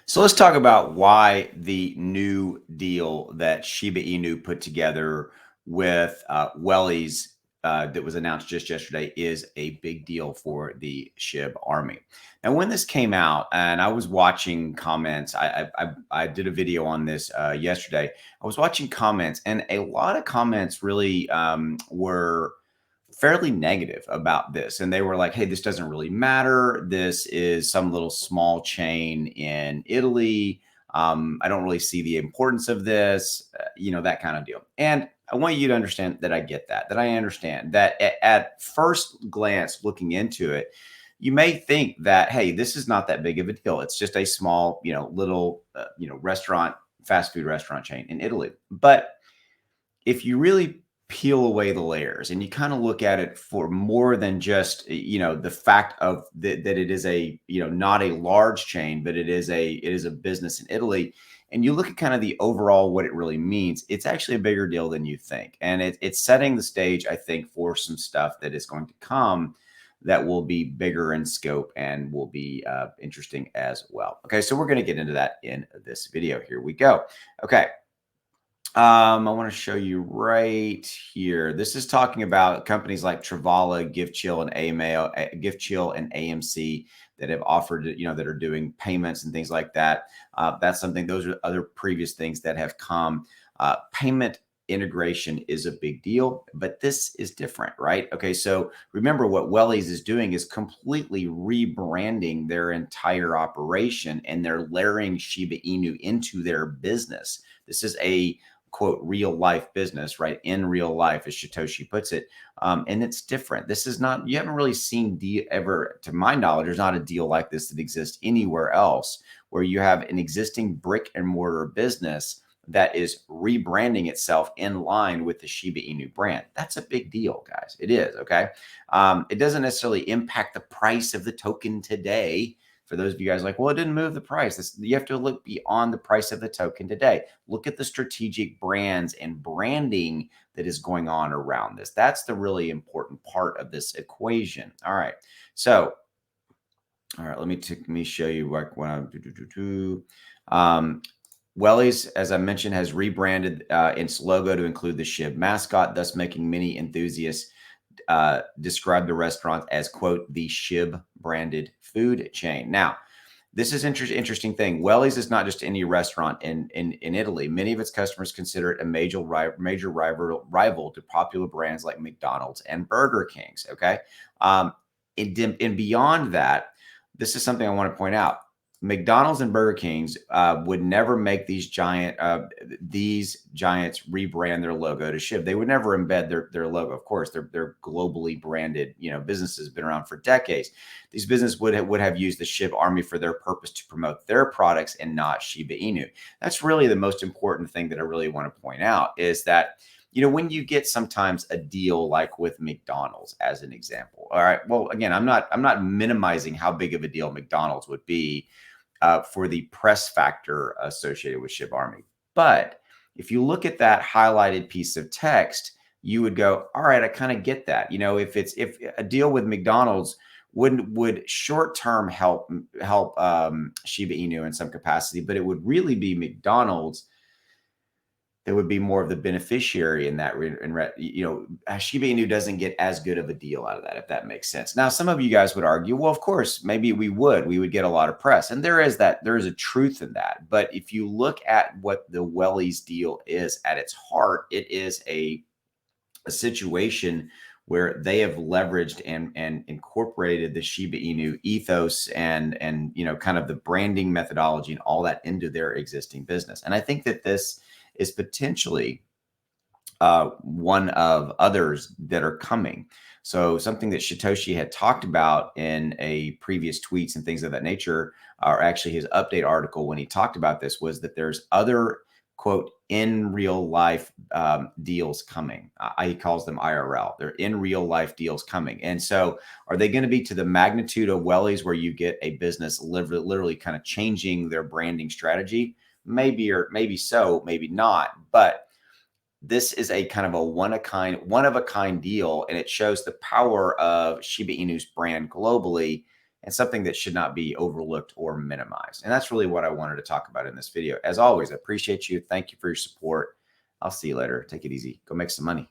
So let's talk about why the new deal that Shiba Inu put together with Wellies that was announced just yesterday is a big deal for the SHIB army. Now, when this came out, and I was watching comments, I did a video on this yesterday. I was watching comments, and a lot of comments really were fairly negative about this. And they were like, hey, this doesn't really matter. This is some little small chain in Italy. I don't really see the importance of this, that kind of deal. And I want you to understand that I get that I understand that at first glance, looking into it, you may think that, hey, this is not that big of a deal. It's just a small, little, restaurant, fast food restaurant chain in Italy. But if you really peel away the layers and you kind of look at it for more than just the fact of that it is a not a large chain, but it is a business in Italy, and you look at kind of the overall what it really means, it's actually a bigger deal than you think, and it's setting the stage, I think, for some stuff that is going to come that will be bigger in scope and will be interesting as well. Okay, so we're going to get into that in this video. Here we go. Okay. I want to show you right here. This is talking about companies like Travala, GiveChill, and AML, GiveChill and AMC that have offered, that are doing payments and things like that. That's something. Those are other previous things that have come. Payment integration is a big deal, but this is different, right? Okay, so remember what Wellies is doing is completely rebranding their entire operation, and they're layering Shiba Inu into their business. This is a quote real life business, right? In real life, as Satoshi puts it. And it's different. This is not, you haven't really seen ever, to my knowledge, there's not a deal like this that exists anywhere else where you have an existing brick and mortar business that is rebranding itself in line with the Shiba Inu brand. That's a big deal, guys. It is, okay? It doesn't necessarily impact the price of the token today. For those of you guys like, well, it didn't move the price. You have to look beyond the price of the token today. Look at the strategic brands and branding that is going on around this. That's the really important part of this equation. All right. So, all right, let me show you what Wellies, as I mentioned, has rebranded its logo to include the SHIB mascot, thus making many enthusiasts describe the restaurant as, quote, the SHIB branded food chain. Now, this is interesting thing. Wellies is not just any restaurant in Italy. Many of its customers consider it a major rival to popular brands like McDonald's and Burger King's. Okay, and beyond that, this is something I want to point out. McDonald's and Burger King's would never make these giants rebrand their logo to SHIB. They would never embed their logo. Of course, they're globally branded, businesses been around for decades. These businesses would have used the SHIB army for their purpose to promote their products and not Shiba Inu. That's really the most important thing that I really want to point out is that, when you get sometimes a deal like with McDonald's as an example. All right. Well, again, I'm not minimizing how big of a deal McDonald's would be for the press factor associated with SHIB Army. But if you look at that highlighted piece of text, you would go, all right, I kind of get that. If a deal with McDonald's would short term help Shiba Inu in some capacity, but it would really be McDonald's that would be more of the beneficiary in that. Shiba Inu doesn't get as good of a deal out of that, if that makes sense. Now, some of you guys would argue, well, of course, maybe we would get a lot of press. And there is a truth in that. But if you look at what the Wellies deal is at its heart, it is a situation where they have leveraged and incorporated the Shiba Inu ethos and kind of the branding methodology and all that into their existing business. And I think that this is potentially one of others that are coming. So something that Satoshi had talked about in a previous tweets and things of that nature, or actually his update article when he talked about this, was that there's other, quote, in real life deals coming. He calls them IRL. They're in real life deals coming. And so are they going to be to the magnitude of Wellies where you get a business literally kind of changing their branding strategy? Maybe, or maybe so, maybe not. But this is a kind of a one of a kind deal, and it shows the power of Shiba Inu's brand globally and something that should not be overlooked or minimized. And that's really what I wanted to talk about in this video. As always, I appreciate you. Thank you for your support. I'll see you later. Take it easy. Go make some money.